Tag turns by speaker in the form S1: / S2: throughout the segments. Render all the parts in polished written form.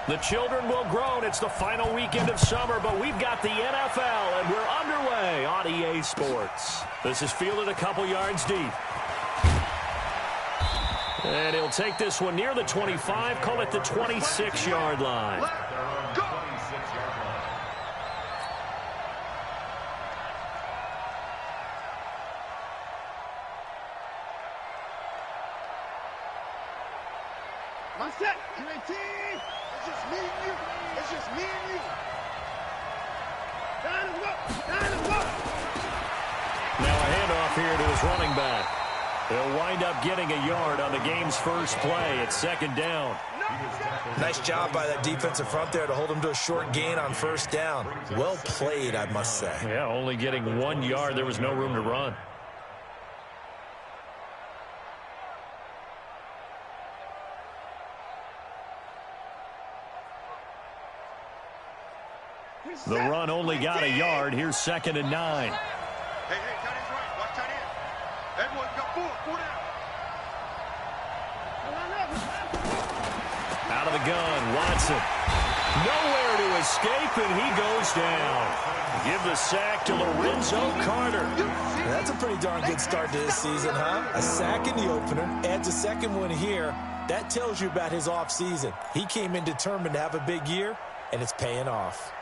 S1: The children will groan. It's the final weekend of summer, but we've got the NFL, and we're underway on EA Sports. This is fielded a couple yards deep. And he'll take this one near the 25, call it the 26-yard line.
S2: My set, UAT, it's just me and you. It's just me and you. Down and up, down and up.
S1: Now a handoff here to his running back. He'll wind up getting a yard on the game's first play. It's second down.
S3: Nice job by that defensive front there to hold him to a short gain on first down. Well played, I must say.
S1: Yeah, only getting 1 yard. There was no room to run. The run only got a yard. Here's 2nd and 9.
S2: Hey, tight end's right. Watch tight end. Everyone got four down.
S1: Out of the gun, Watson. Nowhere to escape, and he goes down. Give the sack to Lorenzo Carter.
S3: That's a pretty darn good start to this season, huh? A sack in the opener, adds a second one here. That tells you about his offseason. He came in determined to have a big year, and it's paying off.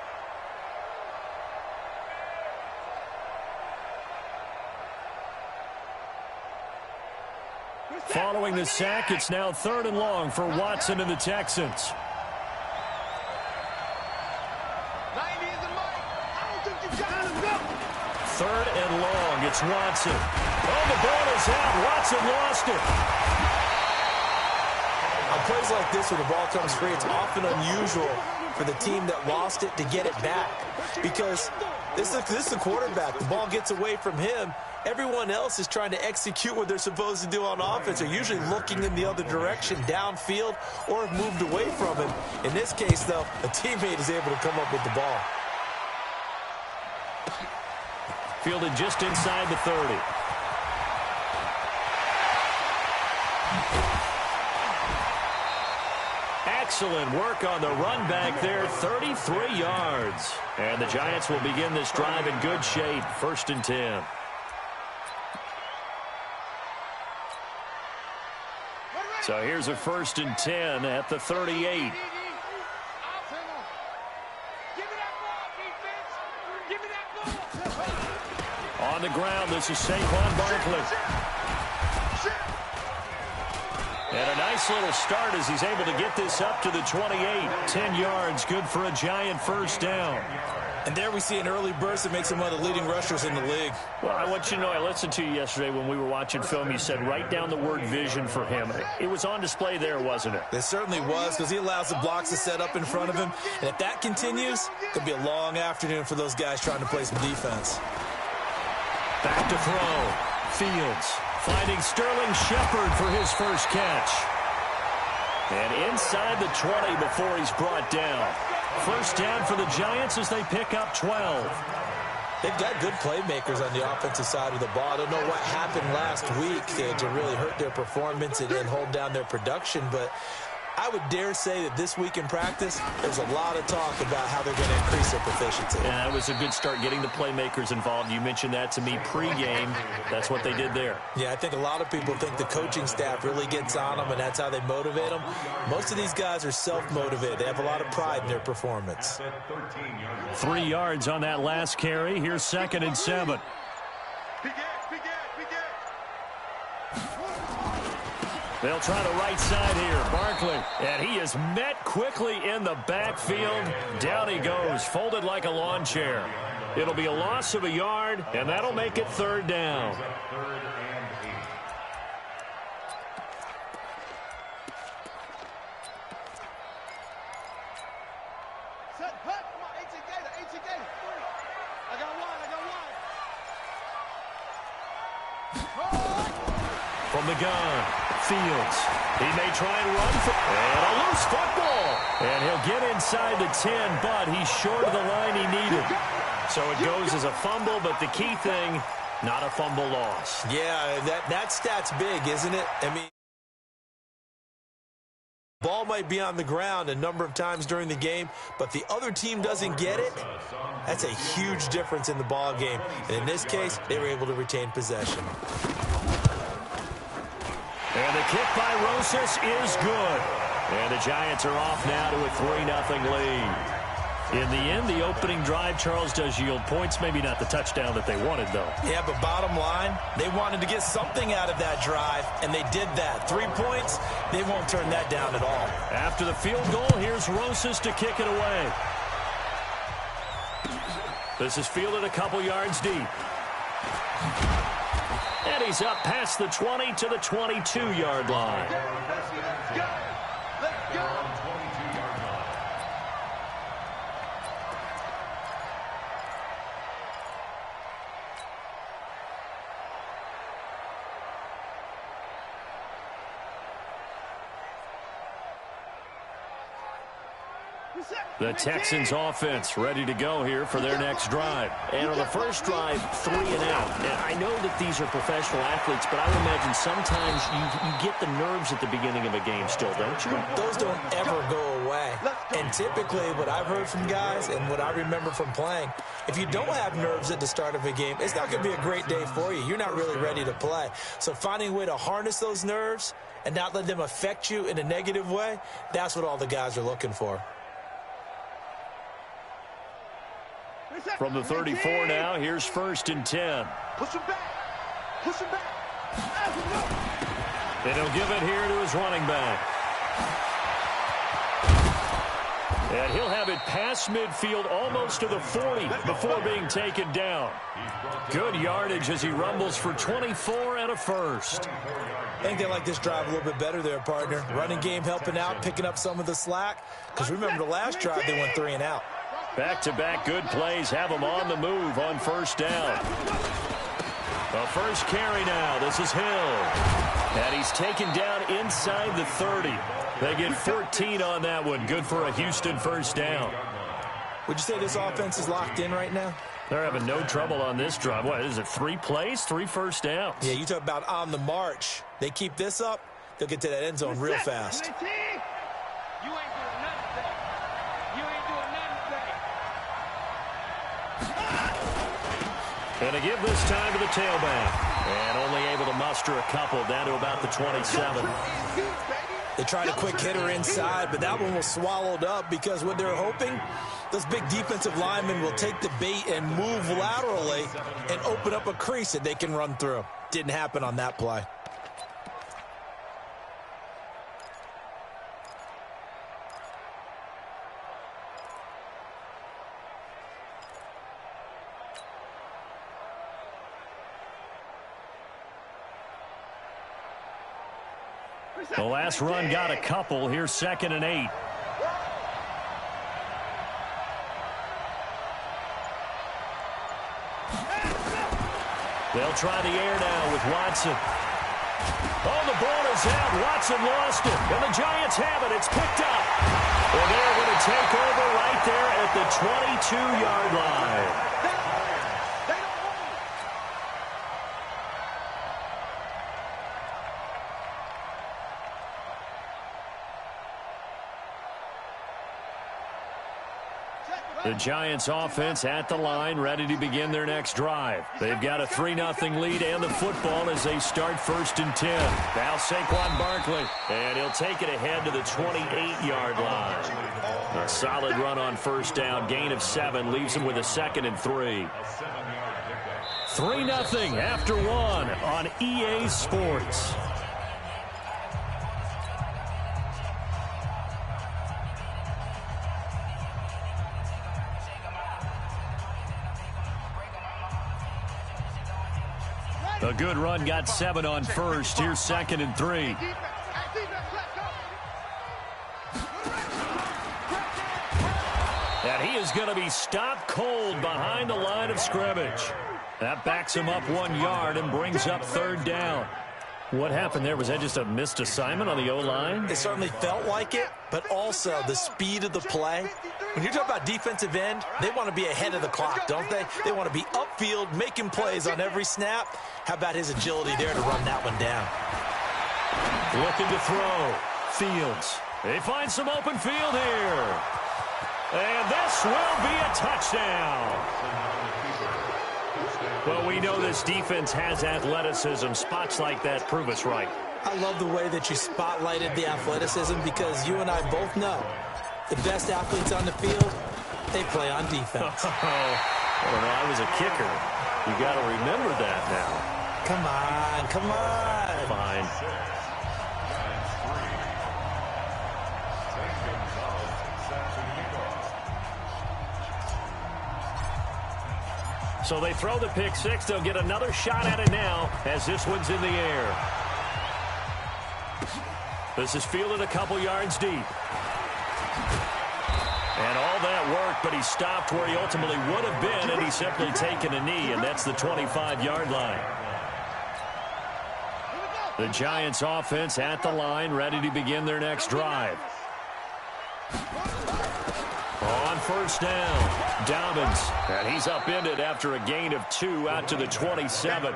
S1: Following the sack, it's now 3rd and long for Watson and the Texans.
S2: 90 is the mic. I don't think you got him. Go.
S1: 3rd and long. It's Watson. Oh, the ball is out. Watson lost it.
S3: On plays like this, when the ball comes free, it's often unusual for the team that lost it to get it back. Because this is the quarterback. The ball gets away from him. Everyone else is trying to execute what they're supposed to do on offense. They're usually looking in the other direction, downfield, or have moved away from him. In this case, though, a teammate is able to come up with the ball.
S1: Fielded just inside the 30. Excellent work on the run back there, 33 yards. And the Giants will begin this drive in good shape, 1st and 10. So here's a 1st and 10 at the 38. On the ground, this is Saquon Barkley. And a nice little start as he's able to get this up to the 28. 10 yards, good for a Giant first down.
S3: And there we see an early burst that makes him one of the leading rushers in the league.
S1: Well, I want you to know, I listened to you yesterday when we were watching film. You said write down the word vision for him. It was on display there, wasn't it?
S3: It certainly was, because he allows the blocks to set up in front of him. And if that continues, it could be a long afternoon for those guys trying to play some defense.
S1: Back to throw. Fields finding Sterling Shepard for his first catch. And inside the 20 before he's brought down. First down for the Giants as they pick up 12.
S3: They've got good playmakers on the offensive side of the ball. I don't know what happened last week to really hurt their performance and hold down their production, but I would dare say that this week in practice, there's a lot of talk about how they're going to increase their proficiency.
S1: Yeah, it was a good start getting the playmakers involved. You mentioned that to me pregame. That's what they did there.
S3: Yeah, I think a lot of people think the coaching staff really gets on them, and that's how they motivate them. Most of these guys are self-motivated. They have a lot of pride in their performance.
S1: 3 yards on that last carry. Here's 2nd and 7. They'll try the right side here. Barkley. And he is met quickly in the backfield. Down he goes, folded like a lawn chair. It'll be a loss of a yard, and that'll make it 3rd down. From the gun, Fields. He may try and run for and a loose football. And he'll get inside the 10, but he's short of the line he needed. So it goes as a fumble, but the key thing, not a fumble loss.
S3: Yeah, that stat's big, isn't it? I mean, Ball might be on the ground a number of times during the game, but the other team doesn't get it. That's a huge difference in the ball game. And in this case, they were able to retain possession.
S1: And the kick by Rosas is good. And the Giants are off now to a 3-0 lead. In the end, the opening drive, Charles, does yield points. Maybe not the touchdown that they wanted, though.
S3: Yeah, but bottom line, they wanted to get something out of that drive, and they did that. 3 points, they won't turn that down at all.
S1: After the field goal, here's Rosas to kick it away. This is fielded a couple yards deep. And he's up past the 20 to the 22-yard line.
S2: Let's go. Let's go.
S1: The Texans offense ready to go here for their next drive. And on the first drive, 3 and out. And I know that these are professional athletes, but I would imagine sometimes you get the nerves at the beginning of a game still, don't you?
S3: Those don't ever go away. And typically what I've heard from guys and what I remember from playing, if you don't have nerves at the start of a game, it's not going to be a great day for you. You're not really ready to play. So finding a way to harness those nerves and not let them affect you in a negative way, that's what all the guys are looking for.
S1: From the 34 now, here's 1st and 10.
S2: Push him back. Push him back.
S1: And he'll give it here to his running back. And he'll have it past midfield almost to the 40 before being taken down. Good yardage as he rumbles for 24 and a first.
S3: I think they like this drive a little bit better there, partner. Running game helping out, picking up some of the slack. Because remember, the last drive they went 3 and out.
S1: Back-to-back good plays have them on the move on first down. The first carry now. This is Hill. And he's taken down inside the 30. They get 14 on that one. Good for a Houston first down.
S3: Would you say this offense is locked in right now?
S1: They're having no trouble on this drive. What is it, 3 plays, 3 first downs?
S3: Yeah, you talk about on the march. They keep this up, they'll get to that end zone real fast.
S1: And a give this time to the tailback. And only able to muster a couple down to about the 27.
S3: They tried a quick hitter inside, but that one was swallowed up because what they're hoping, those big defensive linemen will take the bait and move laterally and open up a crease that they can run through. Didn't happen on that play.
S1: The last run got a couple. Here's 2nd and 8. They'll try the air now with Watson. Oh, the ball is out. Watson lost it. And the Giants have it. It's picked up. And they're going to take over right there at the 22-yard line. The Giants offense at the line, ready to begin their next drive. They've got a 3-0 lead and the football as they start 1st and 10. Now Saquon Barkley, and he'll take it ahead to the 28-yard line. A solid run on first down, gain of 7, leaves him with a 2nd and 3. 3-0 after 1 on EA Sports. A good run, got 7 on first. Here's 2nd and 3. And he is going to be stopped cold behind the line of scrimmage. That backs him up 1 yard and brings up 3rd down. What happened there? Was that just a missed assignment on the O-line?
S3: It certainly felt like it, but also the speed of the play. When you're talking about defensive end, they want to be ahead of the clock, don't they? They want to be upfield, making plays on every snap. How about his agility there to run that one down?
S1: Looking to throw. Fields. They find some open field here. And this will be a touchdown. Well, we know this defense has athleticism. Spots like that prove us right.
S3: I love the way that you spotlighted the athleticism because you and I both know the best athletes on the field, they play on defense.
S1: Well, I was a kicker. You got to remember that now.
S3: Come on, come on.
S1: Fine. So they throw the pick six. They'll get another shot at it now as this one's in the air. This is fielded a couple yards deep. And all that worked, but he stopped where he ultimately would have been, and he's simply taken a knee, and that's the 25-yard line. The Giants offense at the line, ready to begin their next drive. On first down, Dobbins, and he's upended after a gain of 2 out to the 27.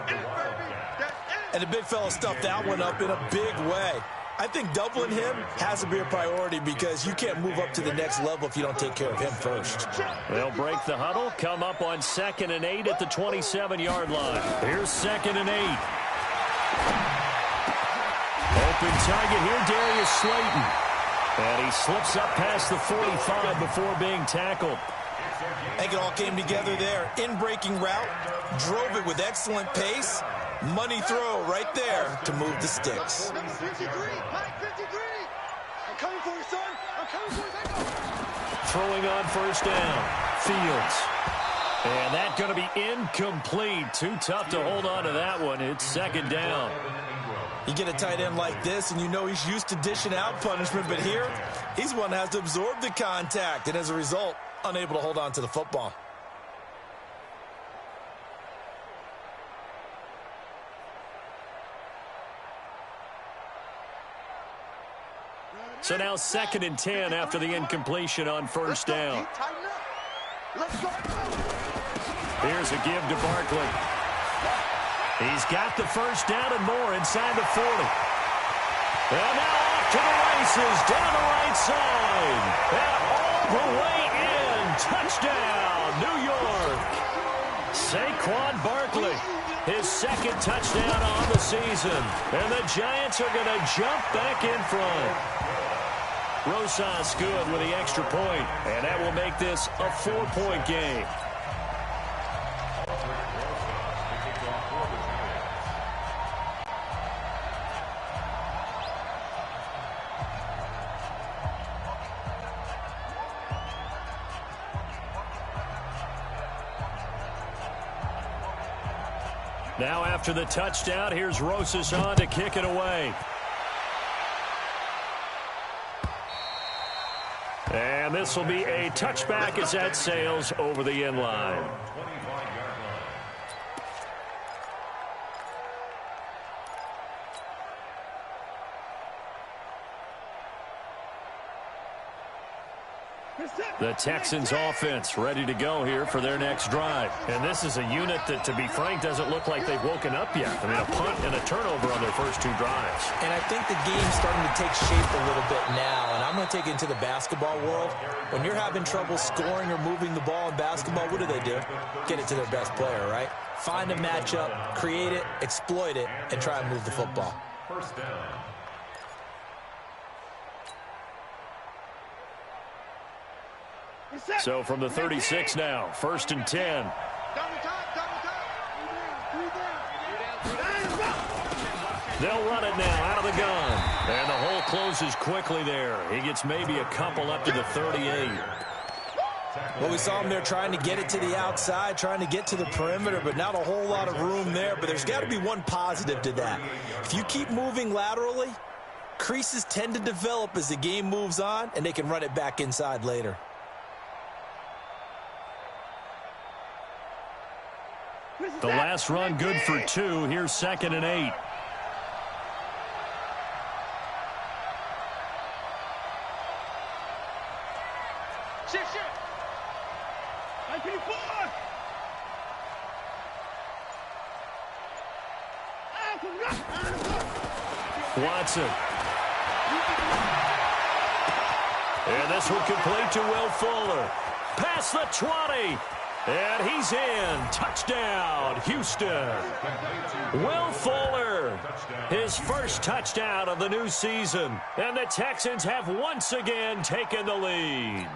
S3: And the big fella stuffed that one up in a big way. I think doubling him has to be a priority because you can't move up to the next level if you don't take care of him first.
S1: They'll break the huddle, come up on 2nd and 8 at the 27-yard line. Here's 2nd and 8. Open target here, Darius Slayton. And he slips up past the 45 before being tackled.
S3: I think it all came together there. In-breaking route, drove it with excellent pace. Money throw right there to move the sticks.
S2: Number 53, Mike 53. I'm coming for you, son. I'm coming for you.
S1: Throwing on first down, Fields. And that's going to be incomplete. Too tough to hold on to that one. It's 2nd down.
S3: You get a tight end like this, and you know he's used to dishing out punishment, but here, he's one that has to absorb the contact, and as a result, unable to hold on to the football.
S1: So now 2nd and 10 after the incompletion on first down. Here's a give to Barkley. He's got the first down and more inside the 40. And now off to the races down the right side. And all the way in. Touchdown, New York. Saquon Barkley, his 2nd touchdown on the season. And the Giants are going to jump back in front. Rosas good with the extra point, and that will make this a 4-point game. Now after the touchdown, here's Rosas on to kick it away. And this will be a touchback as that sails over the end line. The Texans offense ready to go here for their next drive. And this is a unit that, to be frank, doesn't look like they've woken up yet. I mean, a punt and a turnover on their first 2 drives.
S3: And I think the game's starting to take shape a little bit now. And I'm going to take it into the basketball world. When you're having trouble scoring or moving the ball in basketball, what do? Get it to their best player, right? Find a matchup, create it, exploit it, and try and move the football.
S4: First down.
S1: So from the 36 now, 1st and 10. They'll run it now out of the gun. And the hole closes quickly there. He gets maybe a couple up to the 38.
S3: Well, we saw him there trying to get it to the outside, trying to get to the perimeter, but not a whole lot of room there. But there's got to be one positive to that. If you keep moving laterally, creases tend to develop as the game moves on, and they can run it back inside later.
S1: The last run good for 2. Here's 2nd and 8. Watson. And this one complete to Will Fuller. Past the 20. And he's in. Touchdown, Houston. Will Fuller, his first touchdown of the new season. And the Texans have once again taken the lead.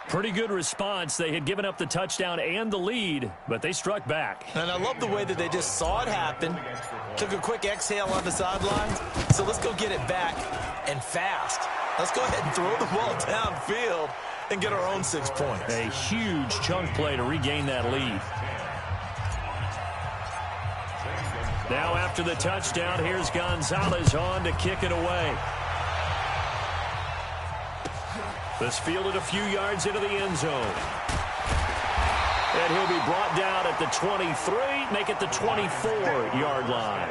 S1: Pretty good response. They had given up the touchdown and the lead, but they struck back.
S3: And I love the way that they just saw it happen, took a quick exhale on the sidelines. So let's go get it back and fast. Let's go ahead and throw the ball downfield and get our own 6 points.
S1: A huge chunk play to regain that lead. Now after the touchdown, here's Gonzalez on to kick it away. This fielded a few yards into the end zone. And he'll be brought down at the 23, make it the 24-yard line.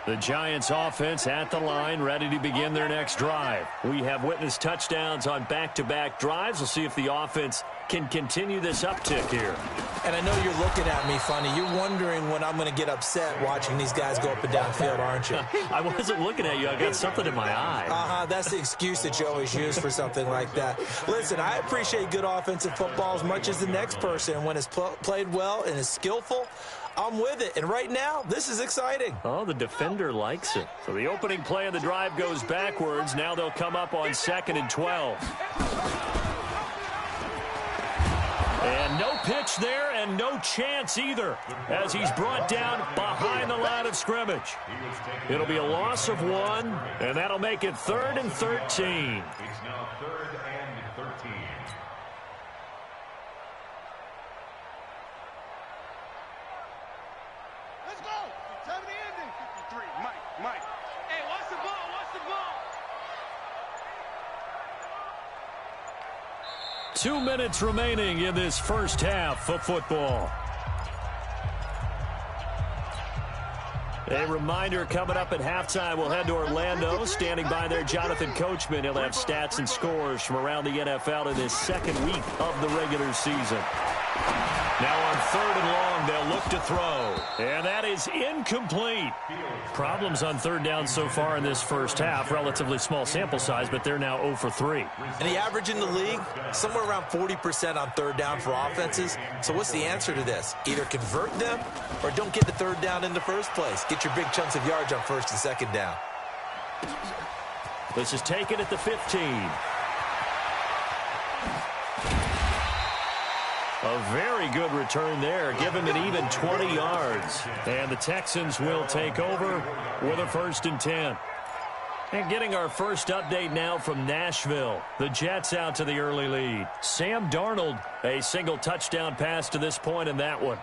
S1: The Giants offense at the line, ready to begin their next drive. We have witnessed touchdowns on back-to-back drives. We'll see if the offense can continue this uptick here.
S3: And I know you're looking at me funny. You're wondering when I'm going to get upset watching these guys go up and down field, aren't you?
S1: I wasn't looking at you. I got something in my eye.
S3: That's the excuse that you always use for something like that. Listen, I appreciate good offensive football as much as the next person. And when it's played well and is skillful, I'm with it. And right now, this is exciting.
S1: Oh, the defender likes it. So the opening play of the drive goes backwards. Now they'll come up on 2nd and 12. And no pitch there and no chance either as he's brought down behind the line of scrimmage. It'll be a loss of 1, and that'll make it 3rd and 13.
S2: It's now 3rd and 13. Let's go. Time of the ending. 53. Mike. Hey, watch the ball. Watch the ball.
S1: 2 minutes remaining in this first half of football. A reminder, coming up at halftime, we'll head to Orlando. Standing by there, Jonathan Coachman. He'll have stats and scores from around the NFL in this second week of the regular season. Now on 3rd and long, they'll look to throw. And that is incomplete. Problems on 3rd down so far in this first half. Relatively small sample size, but they're now 0 for 3.
S3: And the average in the league, somewhere around 40% on 3rd down for offenses. So what's the answer to this? Either convert them or don't get the 3rd down in the first place. Get your big chunks of yards on 1st and 2nd down.
S1: This is taken at the 15. A very good return there. Give him an even 20 yards. And the Texans will take over with a 1st and 10. And getting our first update now from Nashville. The Jets out to the early lead. Sam Darnold, a single touchdown pass to this point in that one.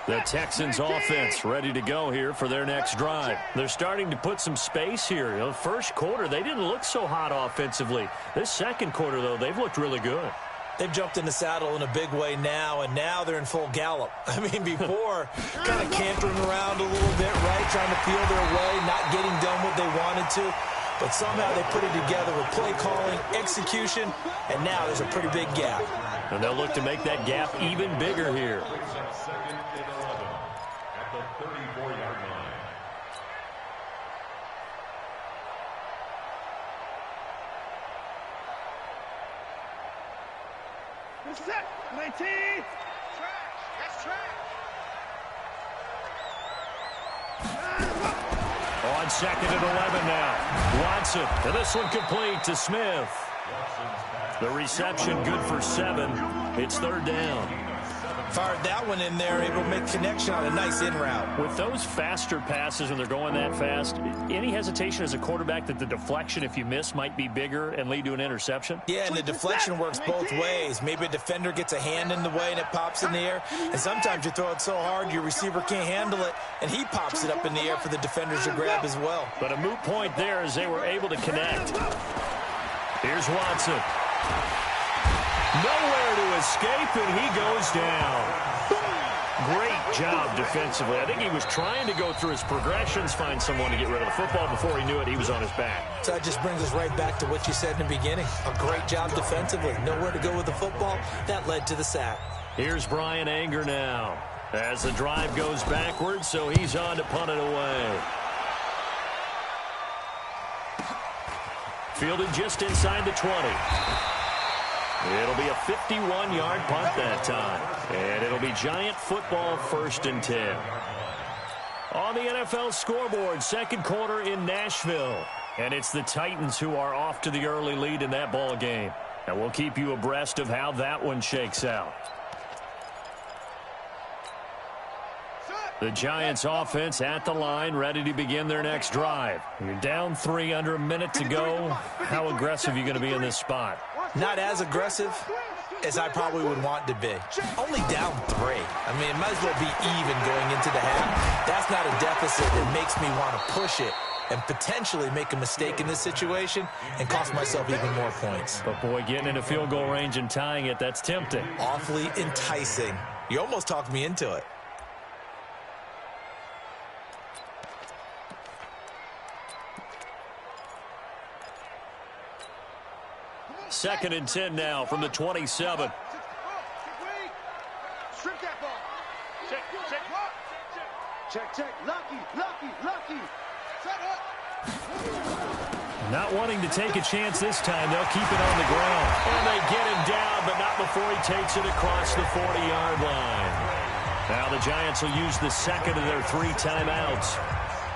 S1: The Texans offense ready to go here for their next drive. They're starting to put some space here. The first quarter, they didn't look so hot offensively. This second quarter, though, they've looked really good.
S3: They've jumped in the saddle in a big way now, and now they're in full gallop. I mean, before, kind of cantering around a little bit, right, trying to feel their way, not getting done what they wanted to. But somehow they put it together with play calling, execution, and now there's a pretty big gap.
S1: And they'll look to make that gap even bigger here.
S2: At the 34-yard line. Set 19. Trash. That's trash.
S1: On 2nd and 11 now. Watson. And this one complete to Smith. The reception good for 7. It's 3rd down.
S3: Fired that one in there, able to make connection on a nice in route.
S1: With those faster passes when they're going that fast, any hesitation as a quarterback that the deflection, if you miss, might be bigger and lead to an interception?
S3: Yeah, and the deflection works both ways. Maybe a defender gets a hand in the way and it pops in the air. And sometimes you throw it so hard your receiver can't handle it, and he pops it up in the air for the defenders to grab as well.
S1: But a moot point there as they were able to connect. Here's Watson. Nowhere to escape, and he goes down. Great job defensively. I think he was trying to go through his progressions, find someone to get rid of the football. Before he knew it, he was on his back.
S3: So that just brings us right back to what you said in the beginning. A great job defensively. Nowhere to go with the football. That led to the sack.
S1: Here's Brian Anger now as the drive goes backwards, so he's on to punt it away. Fielded just inside the 20. It'll be a 51-yard punt that time. And it'll be Giant football 1st and 10. On the NFL scoreboard, second quarter in Nashville. And it's the Titans who are off to the early lead in that ball game. And we'll keep you abreast of how that one shakes out. The Giants offense at the line, ready to begin their next drive. You're down 3, under a minute to go. How aggressive are you going to be in this spot?
S3: Not as aggressive as I probably would want to be. Only down 3. I mean, it might as well be even going into the half. That's not a deficit that makes me want to push it and potentially make a mistake in this situation and cost myself even more points.
S1: But, boy, getting into field goal range and tying it, that's tempting.
S3: Awfully enticing. You almost talked me into it.
S1: Second and 10 now from the 27.
S2: Strip that ball. Check. Lucky. Set up.
S1: Not wanting to take a chance this time. They'll keep it on the ground. And they get him down, but not before he takes it across the 40-yard line. Now the Giants will use the second of their 3 timeouts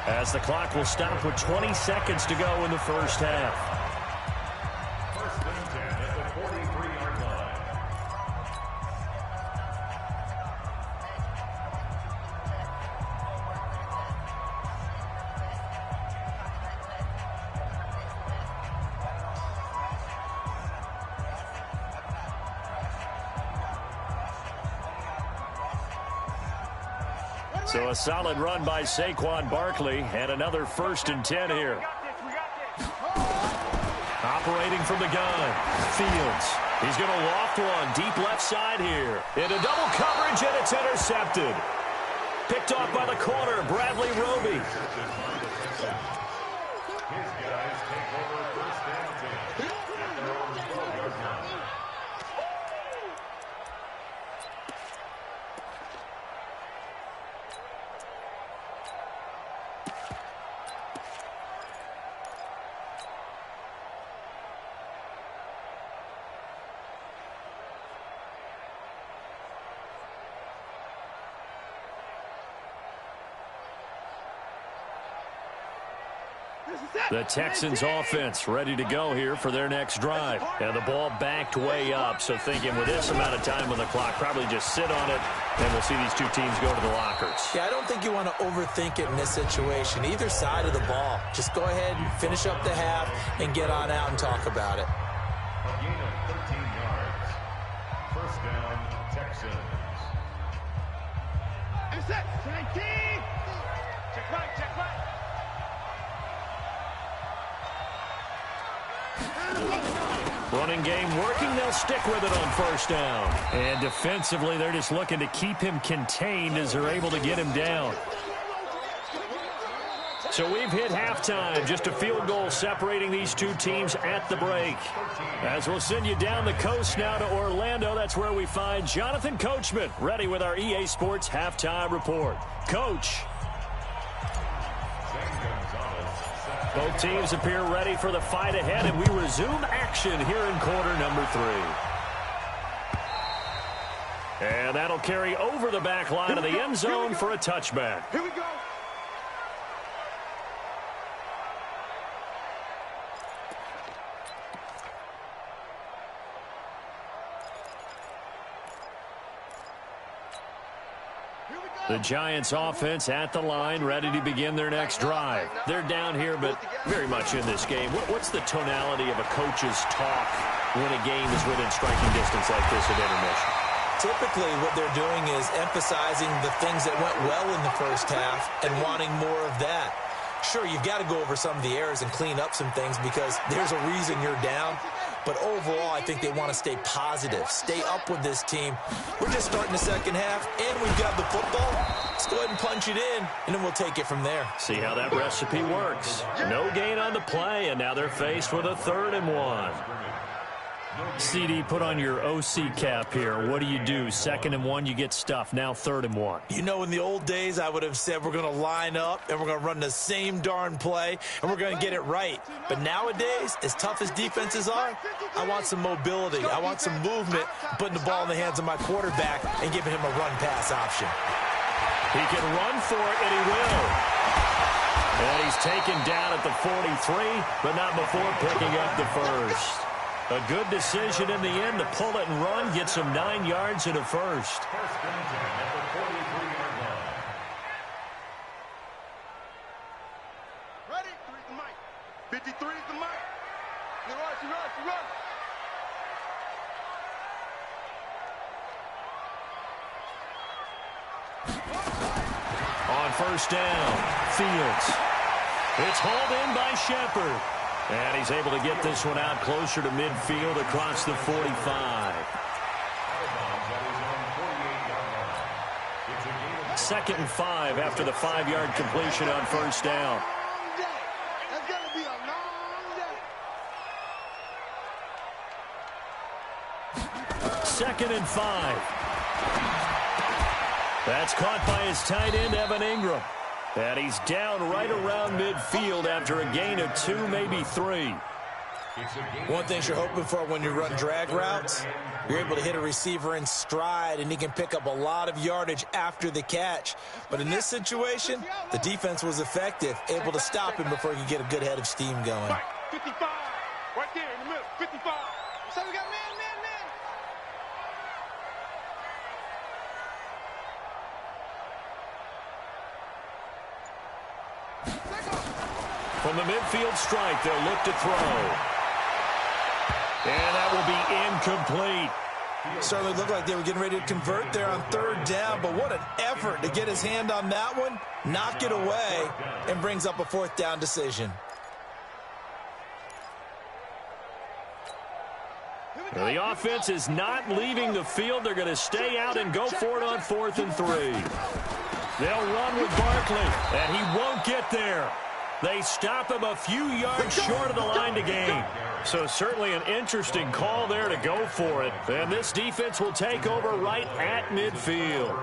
S1: as the clock will stop with 20 seconds to go in the first half. So a solid run by Saquon Barkley and another 1st and 10 here. Operating from the gun, Fields. He's going to loft one deep left side here. Into double coverage, and it's intercepted. Picked off by the corner, Bradley Roby. The Texans offense ready to go here for their next drive. And the ball backed way up, so thinking with this amount of time on the clock, probably just sit on it, and we'll see these two teams go to the lockers.
S3: Yeah, I don't think you want to overthink it in this situation. Either side of the ball. Just go ahead and finish up the half and get on out and talk about it.
S4: A gain of 13 yards. First down, Texans.
S2: Intercept. 19. Check right.
S1: Running game working. They'll stick with it on first down. And defensively, they're just looking to keep him contained as they're able to get him down. So we've hit halftime. Just a field goal separating these two teams at the break. As we'll send you down the coast now to Orlando. That's where we find Jonathan Coachman ready with our EA Sports halftime report. Coach. Both teams appear ready for the fight ahead, and we resume action here in quarter number 3. And that'll carry over the back line of the end zone for a touchback.
S2: Here we go.
S1: The Giants offense at the line, ready to begin their next drive. They're down here, but very much in this game. What's the tonality of a coach's talk when a game is within striking distance like this at intermission?
S3: Typically, what they're doing is emphasizing the things that went well in the first half and wanting more of that. Sure, you've got to go over some of the errors and clean up some things because there's a reason you're down. But overall, I think they want to stay positive, stay up with this team. We're just starting the second half, and we've got the football. Let's go ahead and punch it in, and then we'll take it from there.
S1: See how that recipe works. No gain on the play, and now they're faced with a 3rd and 1. CD, put on your OC cap here. What do you do? 2nd and 1, you get stuffed. Now 3rd and 1.
S3: You know, in the old days, I would have said we're going to line up and we're going to run the same darn play and we're going to get it right. But nowadays, as tough as defenses are, I want some mobility. I want some movement, putting the ball in the hands of my quarterback and giving him a run-pass option.
S1: He can run for it, and he will. And he's taken down at the 43, but not before picking up the first. A good decision in the end to pull it and run, gets him 9 yards and a first.
S2: Ready? 3's the mic. 53's the mic. You rush.
S1: On 1st down, Fields. It's hauled in by Shepard. And he's able to get this one out closer to midfield across the 45. 2nd and 5 after the 5-yard completion on 1st down.
S2: That's going to be a long day.
S1: 2nd and 5. That's caught by his tight end, Evan Ingram. And he's down right around midfield after a gain of 2, maybe 3.
S3: One thing you're hoping for when you run drag routes, you're able to hit a receiver in stride, and he can pick up a lot of yardage after the catch. But in this situation, the defense was effective, able to stop him before he could get a good head of steam going.
S2: 55. Right there in the middle. 55. So we got man.
S1: From the midfield strike, they'll look to throw. And that will be incomplete.
S3: Certainly looked like they were getting ready to convert there on 3rd down, but what an effort to get his hand on that one, knock it away, and brings up a 4th down decision.
S1: Well, the offense is not leaving the field. They're going to stay out and go for it on 4th and 3. They'll run with Barkley, and he won't get there. They stop him a few yards short of the line to gain. So certainly an interesting call there to go for it. And this defense will take over right at midfield.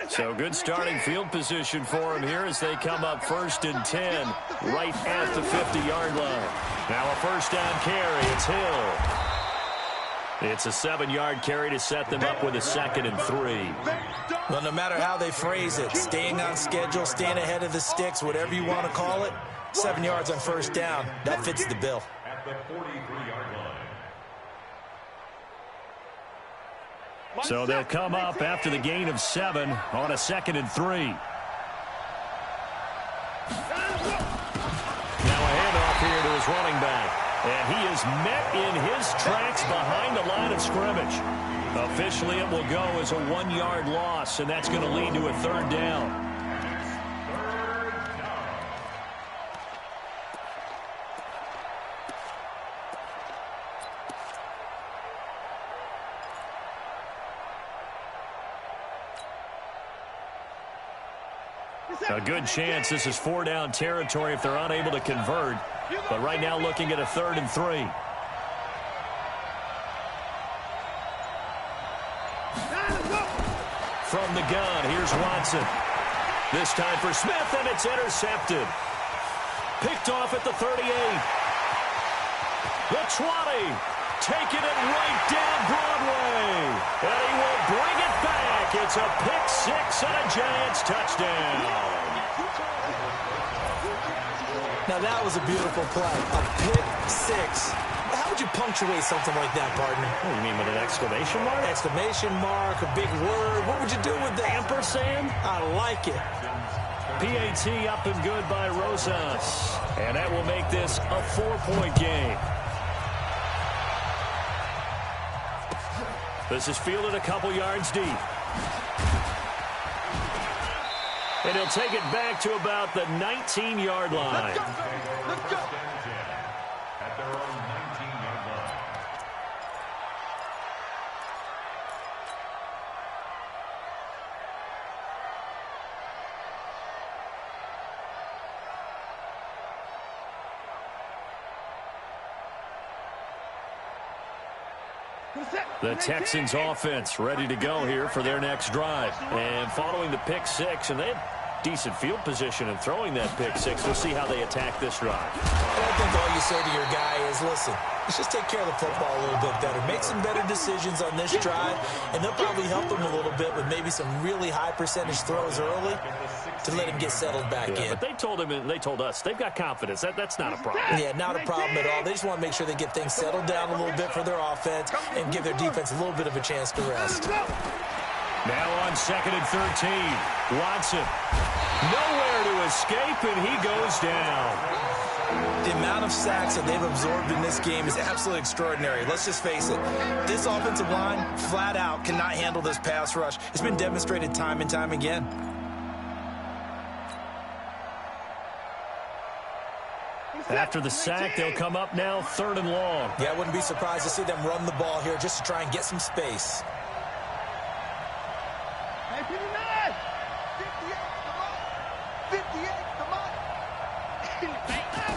S1: So good starting field position for him here as they come up 1st and 10 right at the 50-yard line. Now a 1st down carry. It's Hill. It's a 7-yard carry to set them up with a 2nd and 3.
S3: Well, no matter how they phrase it, staying on schedule, staying ahead of the sticks, whatever you want to call it, 7 yards on 1st down, that fits the bill.
S4: At the 43-yard line.
S1: So they'll come up after the gain of 7 on a 2nd and 3. Now a handoff here to his running back. And he is met in his tracks behind the line of scrimmage. Officially, it will go as a 1-yard loss, and that's going to lead to a 3rd down. A good chance this is 4-down territory if they're unable to convert. But right now looking at a 3rd and 3. From the gun, here's Watson. This time for Smith, and it's intercepted. Picked off at the 38. The 20. Taking it right down Broadway. And he will bring it back. It's a pick 6 and a Giants touchdown.
S3: Now that was a beautiful play. A pick 6. How would you punctuate something like that, partner?
S1: What do you mean, with an exclamation mark?
S3: Exclamation mark, a big word. What would you do with that?
S1: Ampersand?
S3: I like it.
S1: PAT up and good by Rosas. And that will make this a 4-point game. This is fielded a couple yards deep. And he'll take it back to about the 19-yard line.
S2: Let's go. Let's go.
S4: At their own 19-yard line.
S1: The Texans offense ready to go here for their next drive. And following the pick six, and they had decent field position in throwing that pick six. We'll see how they attack this drive.
S3: I think all you say to your guy is, listen, let's just take care of the football a little bit better. Make some better decisions on this drive, and they'll probably help him a little bit with maybe some really high percentage throws early to let him get settled back in.
S1: But they told him and they told us they've got confidence. That's not a problem.
S3: Yeah, not a problem at all. They just want to make sure they get things settled down a little bit for their offense and give their defense a little bit of a chance to rest.
S1: Now on 2nd and 13, Watson. Nowhere to escape, and he goes down.
S3: The amount of sacks that they've absorbed in this game is absolutely extraordinary. Let's just face it. This offensive line, flat out, cannot handle this pass rush. It's been demonstrated time and time again.
S1: After the sack, they'll come up now 3rd and long.
S3: Yeah, I wouldn't be surprised to see them run the ball here just to try and get some space.
S2: Hey, 59. 58, come on. 58, come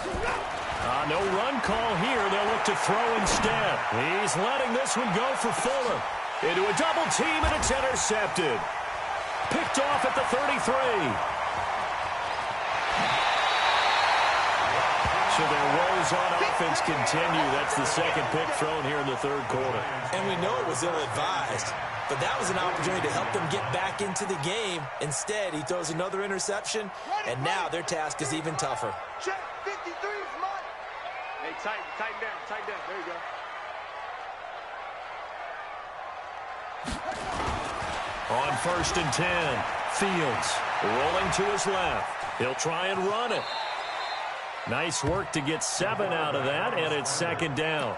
S2: on.
S1: No run call here. They'll look to throw instead. He's letting this one go for Fuller. Into a double team, and it's intercepted. Picked off at the 33. So their woes on offense continue. That's the second pick thrown here in the 3rd quarter.
S3: And we know it was ill-advised, but that was an opportunity to help them get back into the game. Instead, he throws another interception, and now their task is even tougher.
S2: Check, 53 is mine. Hey, tighten down. There you go.
S1: On 1st and 10, Fields rolling to his left. He'll try and run it. Nice work to get 7 out of that, and it's 2nd down.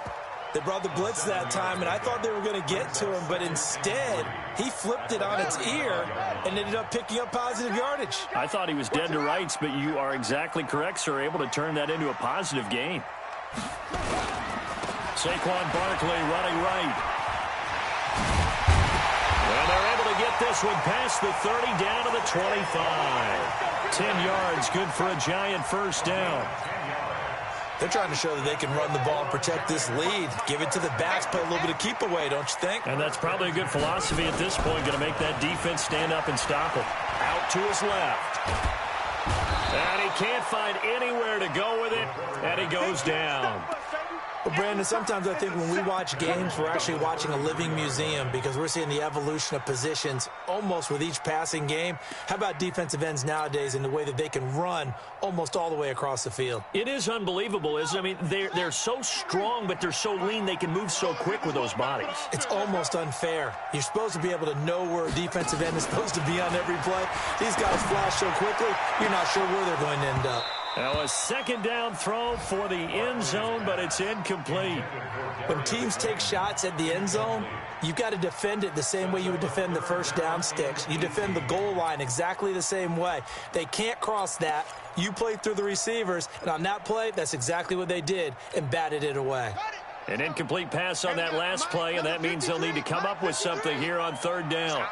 S3: They brought the blitz that time, and I thought they were going to get to him, but instead, he flipped it on its ear and ended up picking up positive yardage.
S1: I thought he was dead to rights, but you are exactly correct, sir. Able to turn that into a positive gain. Saquon Barkley running right. And they're able to get this one past the 30 down to the 25. 10 yards, good for a giant 1st down.
S3: They're trying to show that they can run the ball and protect this lead. Give it to the backs, play a little bit of keep away, don't you think?
S1: And that's probably a good philosophy at this point, going to make that defense stand up and stop it. Out to his left. And he can't find anywhere to go with it, and he goes down.
S3: Well, Brandon, sometimes I think when we watch games, we're actually watching a living museum because we're seeing the evolution of positions almost with each passing game. How about defensive ends nowadays in the way that they can run almost all the way across the field?
S1: It is unbelievable, isn't it? I mean, they're so strong, but they're so lean they can move so quick with those bodies.
S3: It's almost unfair. You're supposed to be able to know where a defensive end is supposed to be on every play. These guys flash so quickly, you're not sure where they're going to end up.
S1: Now a 2nd down throw for the end zone, but it's incomplete.
S3: When teams take shots at the end zone, you've got to defend it the same way you would defend the 1st down sticks. You defend the goal line exactly the same way. They can't cross that. You play through the receivers, and on that play, that's exactly what they did and batted it away.
S1: An incomplete pass on that last play, and that means they'll need to come up with something here on 3rd down.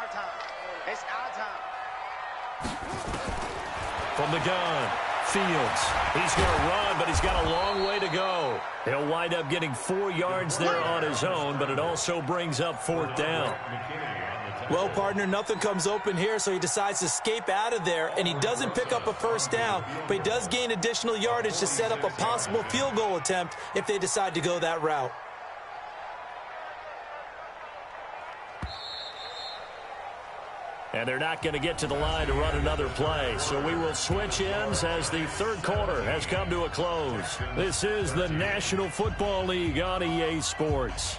S2: It's our time.
S1: From the gun, Fields. He's going to run, but he's got a long way to go. He'll wind up getting 4 yards there on his own, but it also brings up 4th down.
S3: Well, partner, nothing comes open here, so he decides to escape out of there, and he doesn't pick up a 1st down, but he does gain additional yardage to set up a possible field goal attempt if they decide to go that route.
S1: And they're not going to get to the line to run another play. So we will switch ends as the 3rd quarter has come to a close. This is the National Football League on EA Sports.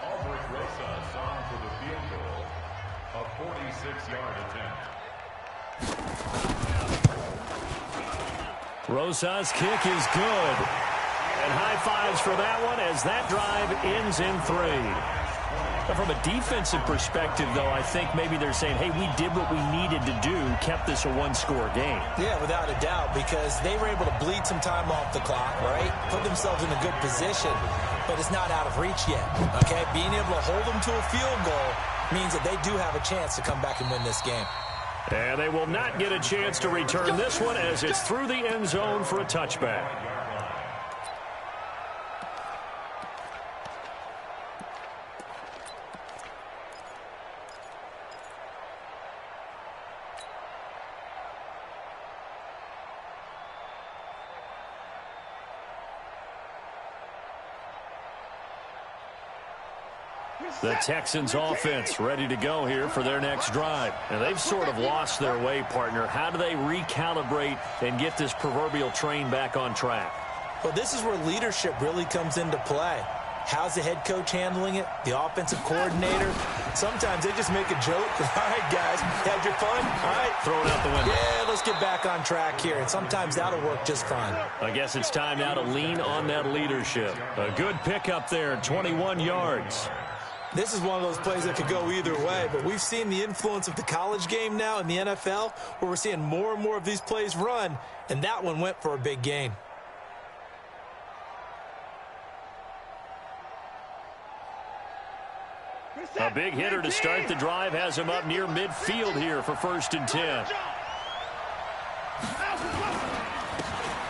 S4: On for the field goal, a 46-yard attempt.
S1: Rosa's kick is good. And high fives for that one as that drive ends in 3. And from a defensive perspective, though, I think maybe they're saying, hey, we did what we needed to do, kept this a one-score game.
S3: Yeah, without a doubt, because they were able to bleed some time off the clock, right? Put themselves in a good position, but it's not out of reach yet, okay? Being able to hold them to a field goal means that they do have a chance to come back and win this game.
S1: And they will not get a chance to return this one as it's through the end zone for a touchback. The Texans offense ready to go here for their next drive. And they've sort of lost their way, partner. How do they recalibrate and get this proverbial train back on track?
S3: Well, this is where leadership really comes into play. How's the head coach handling it? The offensive coordinator? Sometimes they just make a joke. All right, guys, had your fun? All right.
S1: Throw it out the window.
S3: Yeah, let's get back on track here. And sometimes that'll work just fine.
S1: I guess it's time now to lean on that leadership. A good pickup there, 21 yards.
S3: This is one of those plays that could go either way, but we've seen the influence of the college game now in the NFL, where we're seeing more and more of these plays run, and that one went for a big gain.
S1: A big hitter to start the drive has him up near midfield here for 1st and 10.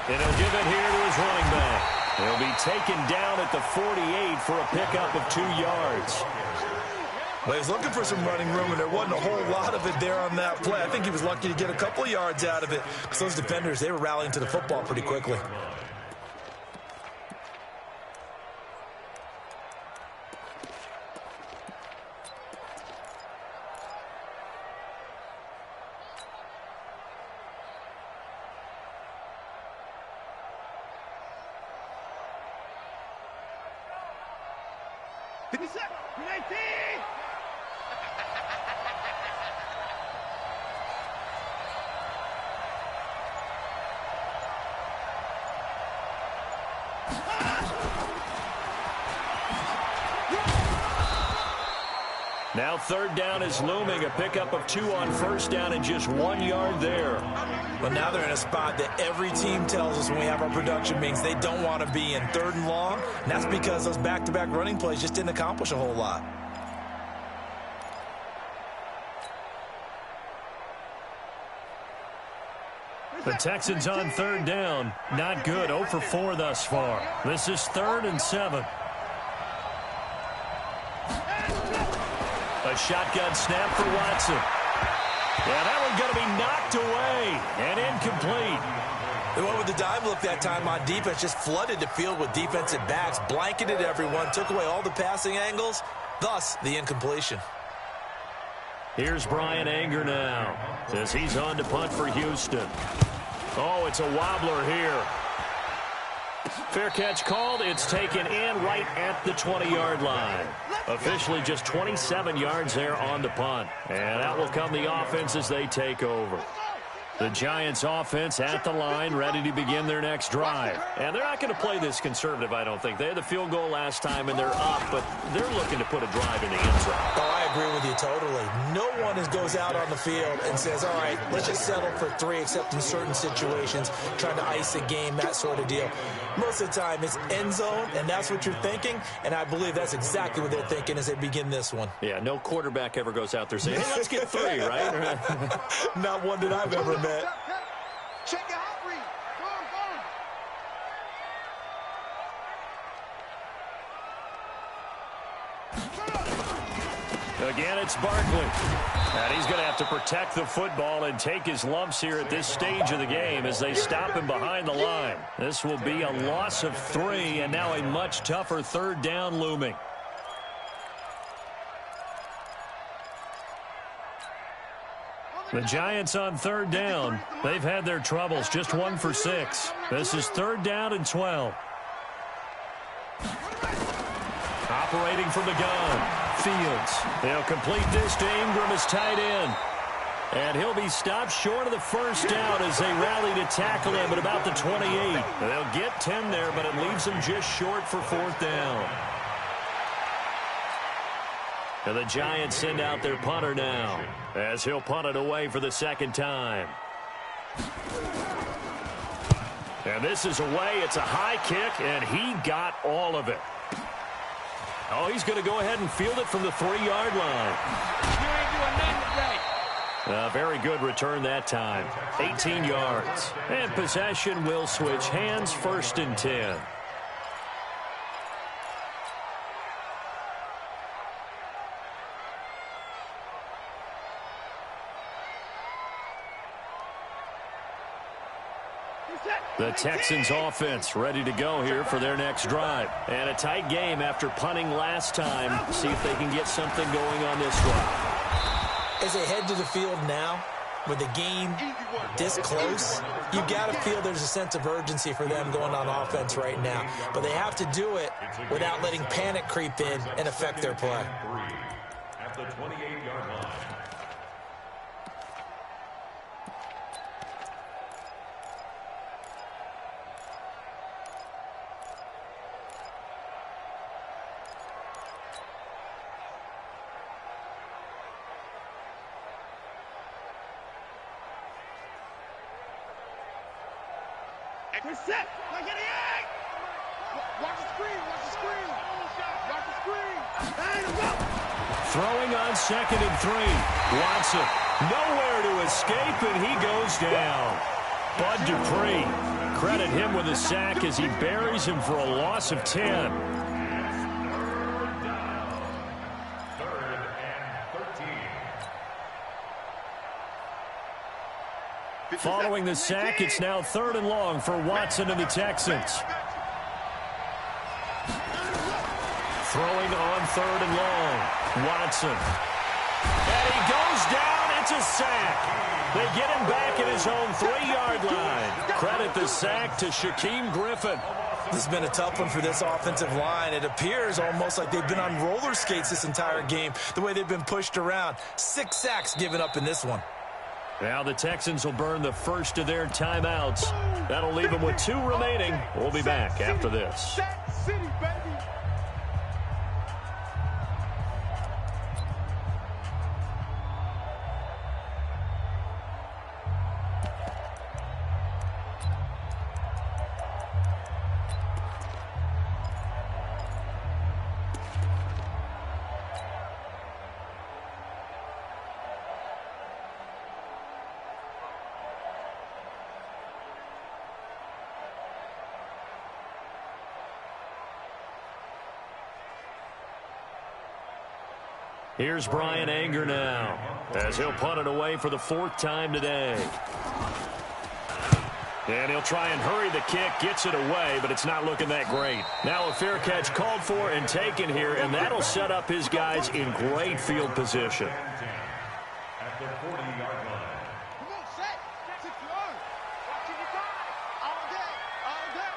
S1: And he'll give it here to his running back. He'll be taken down at the 48 for a pickup of 2 yards.
S3: Well, he was looking for some running room, and there wasn't a whole lot of it there on that play. I think he was lucky to get a couple of yards out of it, because those defenders, they were rallying to the football pretty quickly.
S1: Now 3rd down is looming. A pickup of 2 on 1st down and just 1 yard there.
S3: Well, now they're in a spot that every team tells us when we have our production meetings they don't want to be in, 3rd and long. And that's because those back-to-back running plays just didn't accomplish a whole lot.
S1: The Texans on 3rd down. Not good. 0 for 4 thus far. This is 3rd and 7. A shotgun snap for Watson. Yeah, that one's going to be knocked away and incomplete.
S3: They went with the dive look that time on defense, just flooded the field with defensive backs, blanketed everyone, took away all the passing angles, thus the incompletion.
S1: Here's Brian Anger now as he's on to punt for Houston. Oh, it's a wobbler here. Fair catch called. It's taken in right at the 20-yard line. Officially just 27 yards there on the punt. And that will come the offense as they take over. The Giants offense at the line, ready to begin their next drive. And they're not going to play this conservative, I don't think. They had the field goal last time, and they're up, but they're looking to put a drive in the end zone.
S3: Oh, I agree with you totally. No one goes out on the field and says, all right, let's just settle for 3, except in certain situations, trying to ice a game, that sort of deal. Most of the time, it's end zone, and that's what you're thinking, and I believe that's exactly what they're thinking as they begin this one.
S1: Yeah, no quarterback ever goes out there saying, hey, let's get 3, right?
S3: Not one that I've ever met.
S2: Check your hot read.
S1: Again, it's Barkley. And he's going to have to protect the football and take his lumps here at this stage of the game as they stop him behind the line. This will be a loss of 3, and now a much tougher 3rd down looming. The Giants on 3rd down. They've had their troubles, just 1 for 6. This is 3rd down and 12. Operating from the gun. Fields. He'll complete this to Ingram as tight end. And he'll be stopped short of the 1st down as they rally to tackle him at about the 28. They'll get 10 there, but it leaves them just short for 4th down. And the Giants send out their punter now, as he'll punt it away for the second time. And this is away. It's a high kick, and he got all of it. Oh, he's going to go ahead and field it from the 3-yard line.
S2: You ain't doing nothing today.
S1: A very good return that time. 18 yards. And possession will switch hands, 1st and 10. The Texans offense ready to go here for their next drive. And a tight game after punting last time. See if they can get something going on this drive.
S3: As they head to the field now, with the game this close, you got to feel there's a sense of urgency for them going on offense right now. But they have to do it without letting panic creep in and affect their play.
S4: At the 28-yard line.
S2: Set. Now get it. Watch the screen. Watch the screen. Watch the screen.
S1: Throwing on 2nd and 3. Watson nowhere to escape, and he goes down. Bud Dupree, credit him with a sack as he buries him for a loss of 10. Following the sack, it's now 3rd and long for Watson and the Texans. Throwing on 3rd and long. Watson. And he goes down. It's a sack. They get him back at his own 3-yard line. Credit the sack to Shaquem Griffin.
S3: This has been a tough one for this offensive line. It appears almost like they've been on roller skates this entire game, the way they've been pushed around. 6 sacks given up in this one.
S1: Now the Texans will burn the first of their timeouts. That'll leave them with 2 remaining. We'll be back after this.
S2: City, baby.
S1: Here's Brian Anger now, as he'll punt it away for the 4th time today. And he'll try and hurry the kick, gets it away, but it's not looking that great. Now a fair catch called for and taken here, and that'll set up his guys in great field position.
S4: At the 40-yard line.
S2: Come on, set. 6 yards. Watching your time. All day. All day.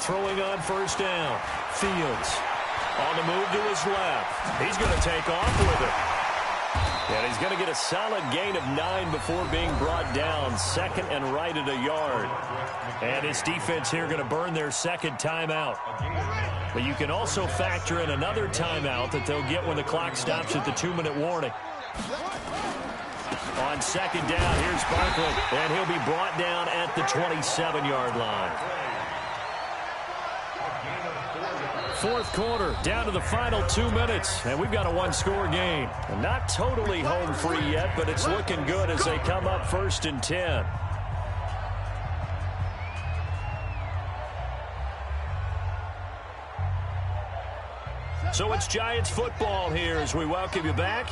S1: Throwing on 1st down. Fields on the move to his left. He's going to take off with it. And he's going to get a solid gain of 9 before being brought down. 2nd and right at a yard. And his defense here going to burn their 2nd timeout. But you can also factor in another timeout that they'll get when the clock stops at the 2-minute warning. On 2nd down, here's Barkley. And he'll be brought down at the 27-yard line. 4th quarter, down to the final 2 minutes, and we've got a 1-score game. Not totally home free yet, but it's looking good as they come up 1st and 10. So it's Giants football here as we welcome you back.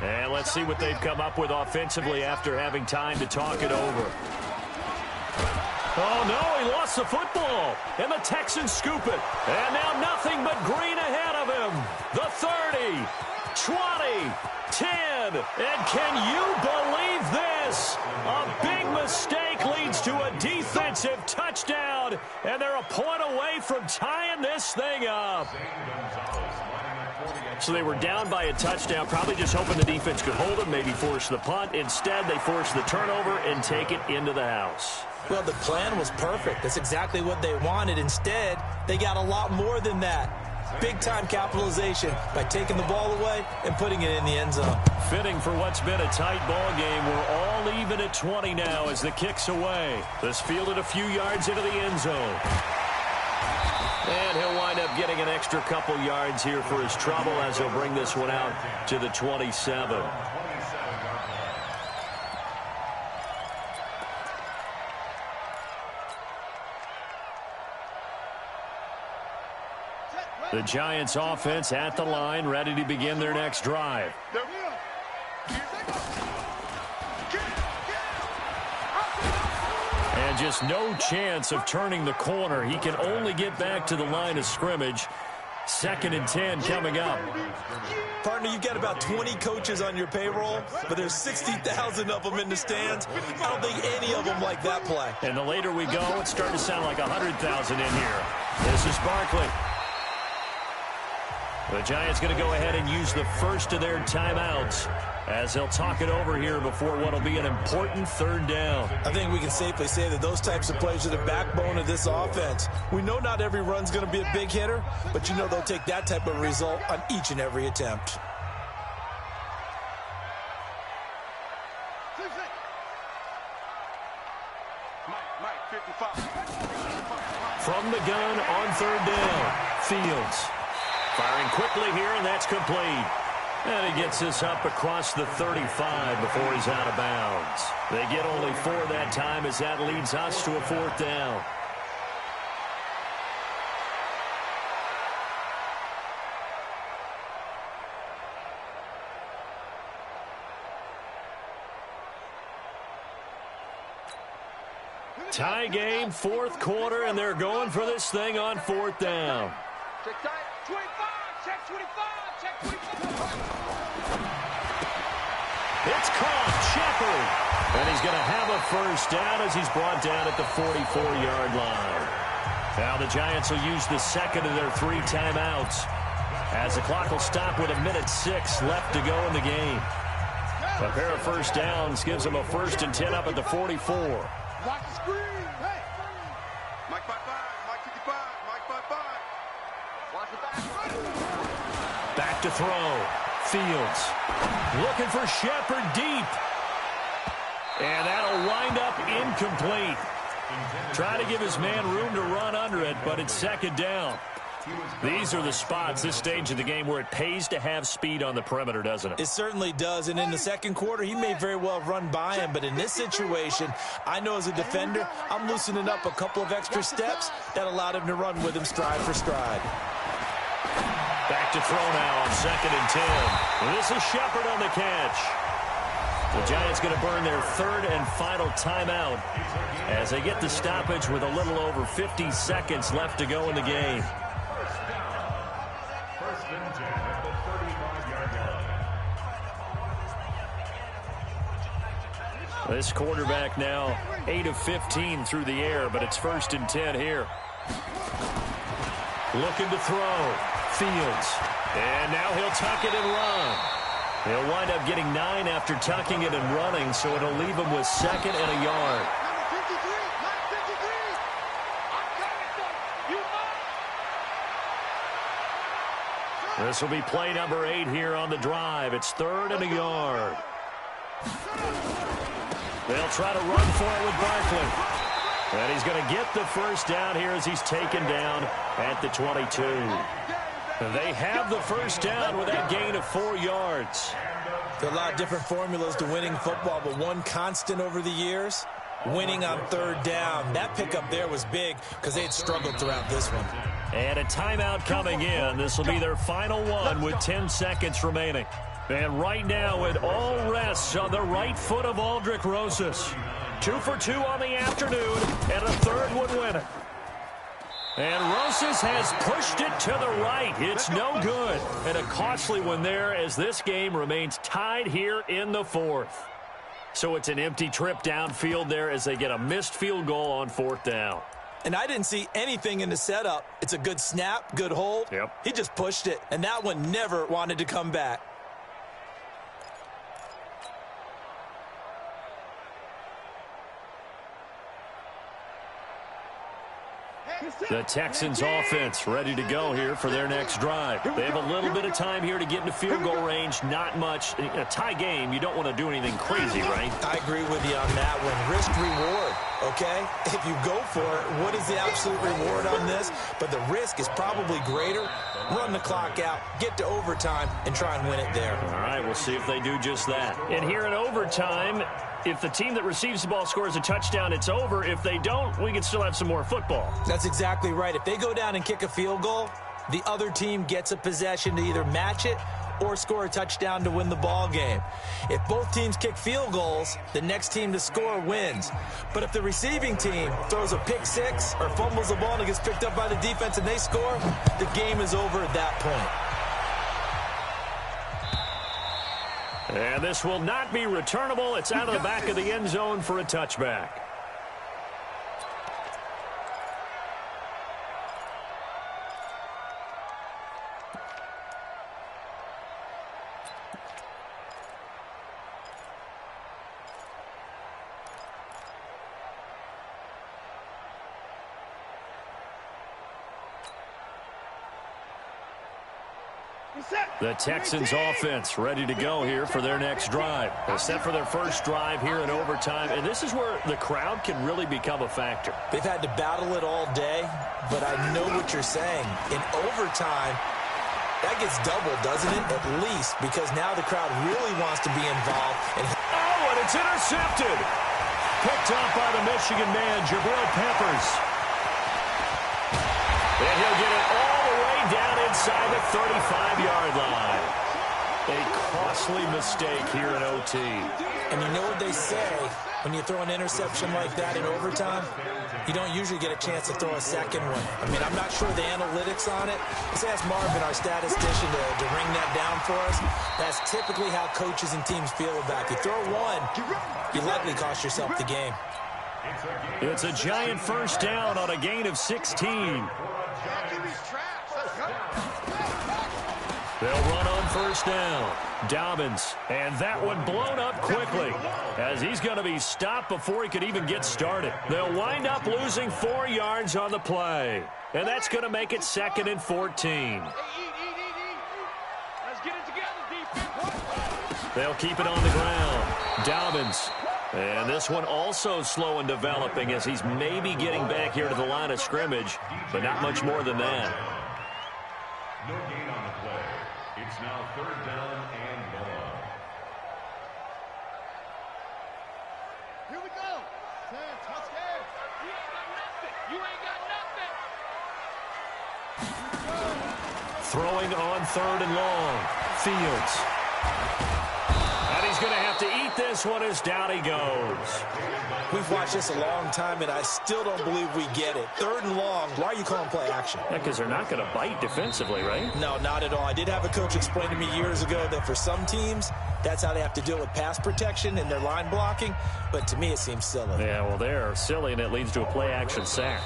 S1: And let's see what they've come up with offensively after having time to talk it over. Oh, no, he lost the football, and the Texans scoop it. And now nothing but green ahead of him. The 30, 20, 10, and can you believe this? A big mistake leads to a defensive touchdown, and they're a point away from tying this thing up. So they were down by a touchdown, probably just hoping the defense could hold them, maybe force the punt. Instead, they force the turnover and take it into the house.
S3: Well, the plan was perfect. That's exactly what they wanted. Instead, they got a lot more than that. Big-time capitalization by taking the ball away and putting it in the end zone.
S1: Fitting for what's been a tight ball game. We're all even at 20 now as the kick's away. This fielded a few yards into the end zone. And he'll wind up getting an extra couple yards here for his trouble as he'll bring this one out to the 27. The Giants offense at the line, ready to begin their next drive. And just no chance of turning the corner. He can only get back to the line of scrimmage. 2nd and 10 coming up.
S3: Partner, you've got about 20 coaches on your payroll, but there's 60,000 of them in the stands. I don't think any of them like that play.
S1: And the later we go, it's starting to sound like 100,000 in here. This is Barkley. The Giants going to go ahead and use the first of their timeouts as they'll talk it over here before what will be an important 3rd down.
S3: I think we can safely say that those types of plays are the backbone of this offense. We know not every run's going to be a big hitter, but you know they'll take that type of result on each and every attempt.
S1: From the gun on 3rd down, Fields. Firing quickly here, and that's complete. And he gets this up across the 35 before he's out of bounds. They get only 4 that time as that leads us to a 4th down. Tie game, 4th quarter, and they're going for this thing on 4th down.
S2: Check tight. 25. Check 25. Check 25.
S1: It's caught. Shepard. And he's going to have a 1st down as he's brought down at the 44-yard line. Now the Giants will use the 2nd of their 3 timeouts as the clock will stop with 1:06 left to go in the game. A pair of 1st downs gives them a 1st and 10 up at the 44.
S2: Watch the screen. Hey. Mike 55. Mike 55. Mike 55. Watch the back.
S1: Back to throw. Fields looking for Shepard deep. And that'll wind up incomplete. Trying to give his man room to run under it, but it's 2nd down. These are the spots, this stage of the game, where it pays to have speed on the perimeter, doesn't it?
S3: It certainly does, and in the 2nd quarter, he may very well run by him, but in this situation, I know as a defender, I'm loosening up a couple of extra steps that allowed him to run with him stride for stride.
S1: Back to throw now on 2nd and 10. This is Shepard on the catch. The Giants going to burn their 3rd and final timeout as they get the stoppage with a little over 50 seconds left to go in the game. This quarterback now 8 of 15 through the air, but it's 1st and 10 here. Looking to throw. Fields. And now he'll tuck it and run. He'll wind up getting 9 after tucking it and running, so it'll leave him with 2nd and a yard. This will be play number 8 here on the drive. It's 3rd and a yard. They'll try to run for it with Barkley. And he's going to get the 1st down here as he's taken down at the 22. They have the 1st down with that gain of 4 yards.
S3: There are a lot of different formulas to winning football, but one constant over the years, winning on 3rd down. That pickup there was big because they had struggled throughout this one.
S1: And a timeout coming in. This will be their final one with 10 seconds remaining. And right now it all rests on the right foot of Aldrick Rosas. 2 for 2 on the afternoon, and a 3rd would win it. And Rosas has pushed it to the right. It's no good. And a costly one there as this game remains tied here in the 4th. So it's an empty trip downfield there as they get a missed field goal on 4th down.
S3: And I didn't see anything in the setup. It's a good snap, good hold.
S1: Yep.
S3: He just pushed it, and that one never wanted to come back.
S1: The Texans offense ready to go here for their next drive. They have a little bit of time here to get into field goal range. Not much. In a tie game, you don't want to do anything crazy, right?
S3: I agree with you on that one. Risk-reward, okay? If you go for it, what is the absolute reward on this? But the risk is probably greater. Run the clock out, get to overtime, and try and win it there.
S1: All right, we'll see if they do just that. And here in overtime, if the team that receives the ball scores a touchdown, it's over. If they don't, we can still have some more football.
S3: That's exactly right. If they go down and kick a field goal, the other team gets a possession to either match it or score a touchdown to win the ball game. If both teams kick field goals, the next team to score wins. But if the receiving team throws a pick six or fumbles the ball and it gets picked up by the defense and they score, the game is over at that point.
S1: And this will not be returnable. It's out of the back of the end zone for a touchback. The Texans offense ready to go here for their next drive. They're set for their first drive here in overtime, and this is where the crowd can really become a factor.
S3: They've had to battle it all day, but I know what you're saying. In overtime, that gets doubled, doesn't it? At least, because now the crowd really wants to be involved.
S1: And it's intercepted. Picked off by the Michigan man, Jabril Peppers. And he'll get it all the way down inside the 35-yard line. A costly mistake here in OT.
S3: And you know what they say, when you throw an interception like that in overtime, you don't usually get a chance to throw a second one. I mean, I'm not sure the analytics on it. Let's ask Marvin, our statistician, to ring that down for us. That's typically how coaches and teams feel about it. You throw one, you likely cost yourself the game.
S1: It's a giant first down on a gain of 16. They'll run on first down. Dobbins, and that one blown up quickly as he's going to be stopped before he could even get started. They'll wind up losing 4 yards on the play, and that's going to make it 2nd and 14.
S2: Let's get it together, defense.
S1: They'll keep it on the ground. Dobbins. And this one also slow and developing as he's maybe getting back here to the line of scrimmage, but not much more than that.
S4: No gain on the play. It's now 3rd down and 1.
S2: Here we go. Touchdown. You ain't got nothing. You ain't got nothing.
S1: Throwing on 3rd and long. Fields. And he's going to have to eat this one as down he goes.
S3: We've watched this a long time, and I still don't believe we get it. 3rd and long, why are you calling play action?
S1: Yeah, because they're not going to bite defensively, right?
S3: No, not at all. I did have a coach explain to me years ago that for some teams, that's how they have to deal with pass protection and their line blocking. But to me, it seems silly.
S1: Yeah, well, they're silly, and it leads to a play-action sack.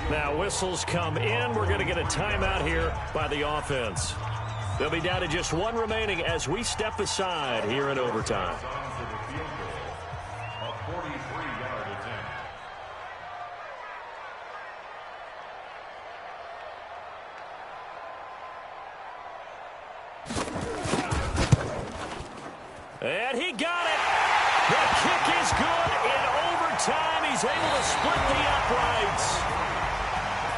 S1: Now, whistles come in. We're going to get a timeout here by the offense. They'll be down to just 1 remaining as we step aside here in overtime.
S4: A 43-yard attempt.
S1: And he got it. The kick is good in overtime. He's able to split the uprights.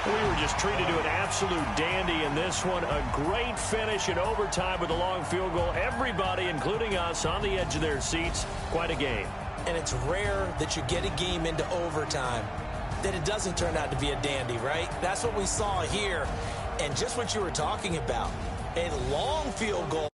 S1: We were just treated to an absolute dandy in this one. A great finish in overtime with a long field goal. Everybody, including us, on the edge of their seats. Quite a game.
S3: And it's rare that you get a game into overtime that it doesn't turn out to be a dandy, right? That's what we saw here. And just what you were talking about, a long field goal.